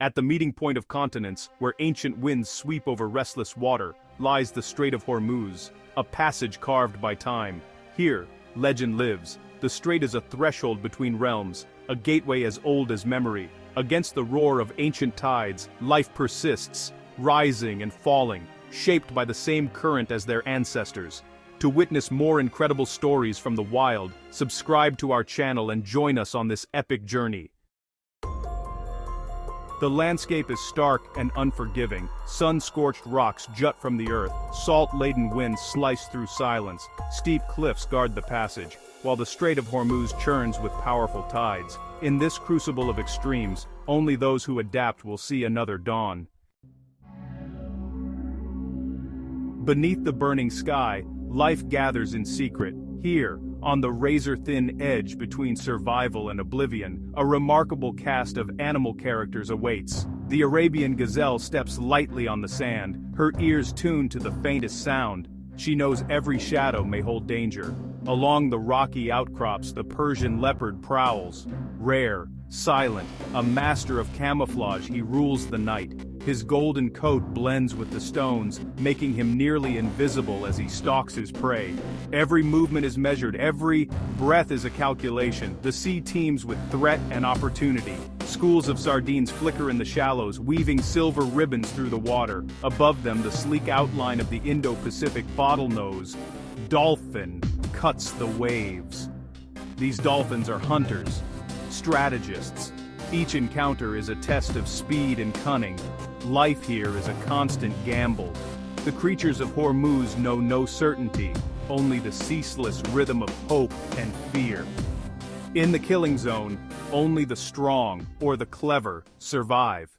At the meeting point of continents, where ancient winds sweep over restless water, lies the Strait of Hormuz, a passage carved by time. Here, legend lives. The strait is a threshold between realms, a gateway as old as memory. Against the roar of ancient tides, life persists, rising and falling, shaped by the same current as their ancestors. To witness more incredible stories from the wild, subscribe to our channel and join us on this epic journey. The landscape is stark and unforgiving. Sun-scorched rocks jut from the earth, salt-laden winds slice through silence, steep cliffs guard the passage, while the Strait of Hormuz churns with powerful tides. In this crucible of extremes, only those who adapt will see another dawn. Beneath the burning sky, life gathers in secret. Here, on the razor-thin edge between survival and oblivion, a remarkable cast of animal characters awaits. The Arabian gazelle steps lightly on the sand, her ears tuned to the faintest sound. She knows every shadow may hold danger. Along the rocky outcrops, the Persian leopard prowls. Rare, silent, a master of camouflage, he rules the night. His golden coat blends with the stones, making him nearly invisible as he stalks his prey. Every movement is measured, every breath is a calculation. The sea teems with threat and opportunity. Schools of sardines flicker in the shallows, weaving silver ribbons through the water. Above them, the sleek outline of the Indo-Pacific bottlenose dolphin cuts the waves. These dolphins are hunters, strategists. Each encounter is a test of speed and cunning. Life here is a constant gamble. The creatures of Hormuz know no certainty, only the ceaseless rhythm of hope and fear. In the killing zone, only the strong or the clever survive.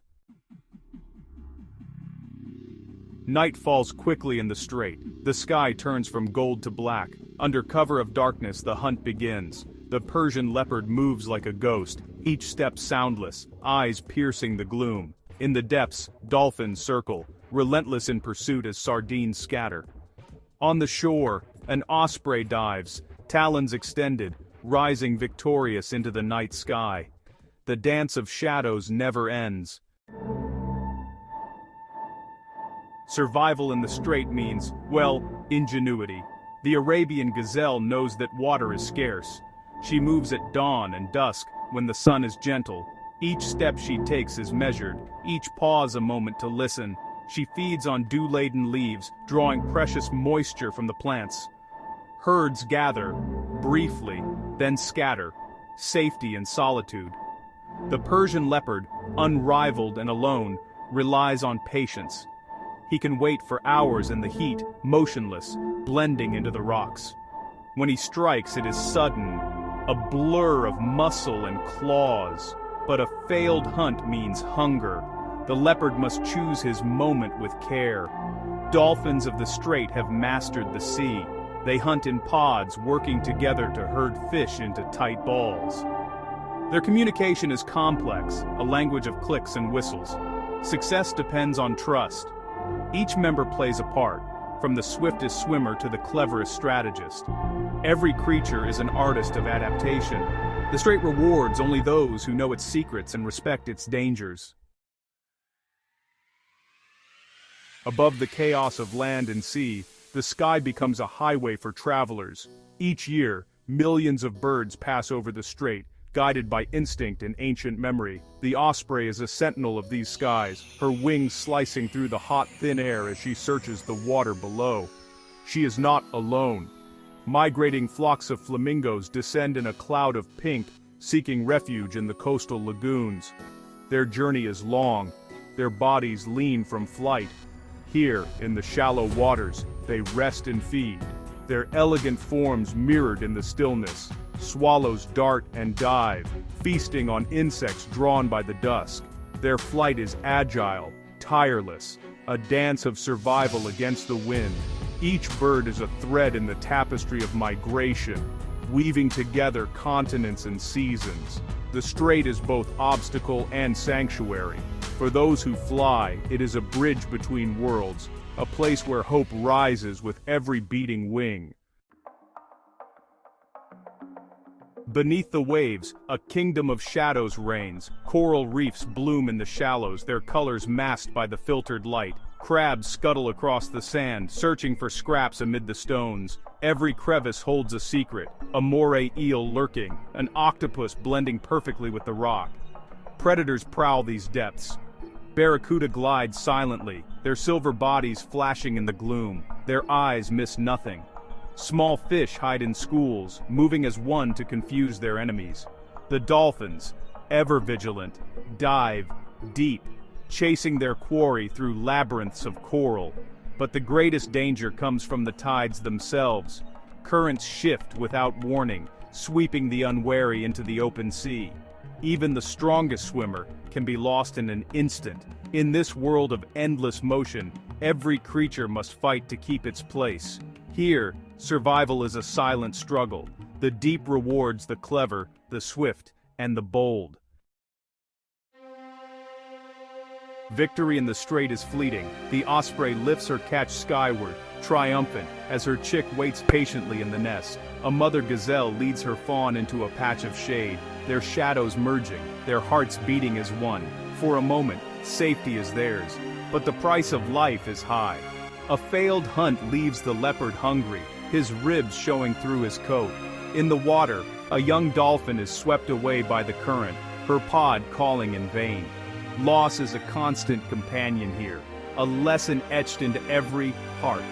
Night falls quickly in the strait. The sky turns from gold to black. Under cover of darkness, the hunt begins. The Persian leopard moves like a ghost, each step soundless, eyes piercing the gloom. In the depths, dolphins circle, relentless in pursuit as sardines scatter. On the shore, an osprey dives, talons extended, rising victorious into the night sky. The dance of shadows never ends. Survival in the strait means, well, ingenuity. The Arabian gazelle knows that water is scarce. She moves at dawn and dusk, when the sun is gentle. Each step she takes is measured, each pause a moment to listen. She feeds on dew-laden leaves, drawing precious moisture from the plants. Herds gather, briefly, then scatter, safety and solitude. The Persian leopard, unrivaled and alone, relies on patience. He can wait for hours in the heat, motionless, blending into the rocks. When he strikes, it is sudden, a blur of muscle and claws. But a failed hunt means hunger. The leopard must choose his moment with care. Dolphins of the strait have mastered the sea. They hunt in pods, working together to herd fish into tight balls. Their communication is complex, a language of clicks and whistles. Success depends on trust. Each member plays a part, from the swiftest swimmer to the cleverest strategist. Every creature is an artist of adaptation. The strait rewards only those who know its secrets and respect its dangers. Above the chaos of land and sea, the sky becomes a highway for travelers. Each year, millions of birds pass over the strait, guided by instinct and ancient memory. The osprey is a sentinel of these skies, her wings slicing through the hot, thin air as she searches the water below. She is not alone. Migrating flocks of flamingos descend in a cloud of pink, seeking refuge in the coastal lagoons. Their journey is long, their bodies lean from flight. Here, in the shallow waters, they rest and feed, their elegant forms mirrored in the stillness. Swallows dart and dive, feasting on insects drawn by the dusk. Their flight is agile, tireless, a dance of survival against the wind. Each bird is a thread in the tapestry of migration, weaving together continents and seasons. The strait is both obstacle and sanctuary. For those who fly, it is a bridge between worlds, a place where hope rises with every beating wing. Beneath the waves, a kingdom of shadows reigns. Coral reefs bloom in the shallows, their colors masked by the filtered light. Crabs scuttle across the sand, searching for scraps amid the stones. Every crevice holds a secret, a moray eel lurking, an octopus blending perfectly with the rock. Predators prowl these depths. Barracuda glide silently, their silver bodies flashing in the gloom. Their eyes miss nothing. Small fish hide in schools, moving as one to confuse their enemies. The dolphins, ever vigilant, dive deep, chasing their quarry through labyrinths of coral. But the greatest danger comes from the tides themselves. Currents shift without warning, sweeping the unwary into the open sea. Even the strongest swimmer can be lost in an instant. In this world of endless motion, every creature must fight to keep its place. Here, survival is a silent struggle. The deep rewards the clever, the swift, and the bold. Victory in the strait is fleeting. The osprey lifts her catch skyward, triumphant, as her chick waits patiently in the nest. A mother gazelle leads her fawn into a patch of shade, their shadows merging, their hearts beating as one. For a moment, safety is theirs, but the price of life is high. A failed hunt leaves the leopard hungry, his ribs showing through his coat. In the water, a young dolphin is swept away by the current, her pod calling in vain. Loss is a constant companion here, a lesson etched into every heart.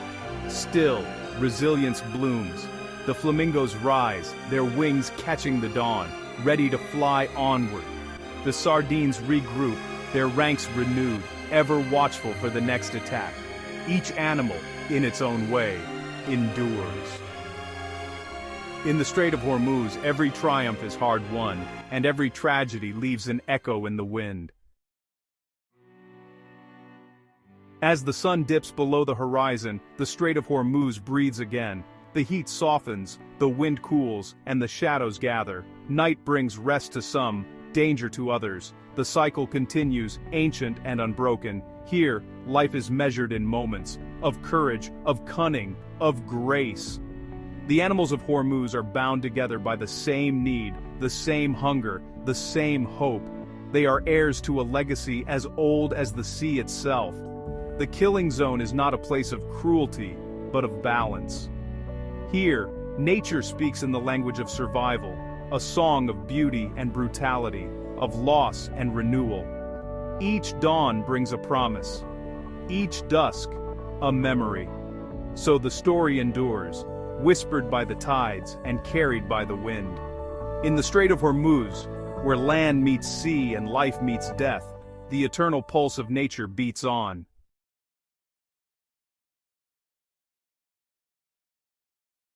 Still, resilience blooms. The flamingos rise, their wings catching the dawn, ready to fly onward. The sardines regroup, their ranks renewed, ever watchful for the next attack. Each animal, in its own way, endures. In the Strait of Hormuz, every triumph is hard won, and every tragedy leaves an echo in the wind. As the sun dips below the horizon, the Strait of Hormuz breathes again. The heat softens, the wind cools, and the shadows gather. Night brings rest to some, danger to others. The cycle continues, ancient and unbroken. Here, life is measured in moments, of courage, of cunning, of grace. The animals of Hormuz are bound together by the same need, the same hunger, the same hope. They are heirs to a legacy as old as the sea itself. The killing zone is not a place of cruelty, but of balance. Here, nature speaks in the language of survival, a song of beauty and brutality, of loss and renewal. Each dawn brings a promise, each dusk, a memory. So the story endures, whispered by the tides and carried by the wind. In the Strait of Hormuz, where land meets sea and life meets death, the eternal pulse of nature beats on.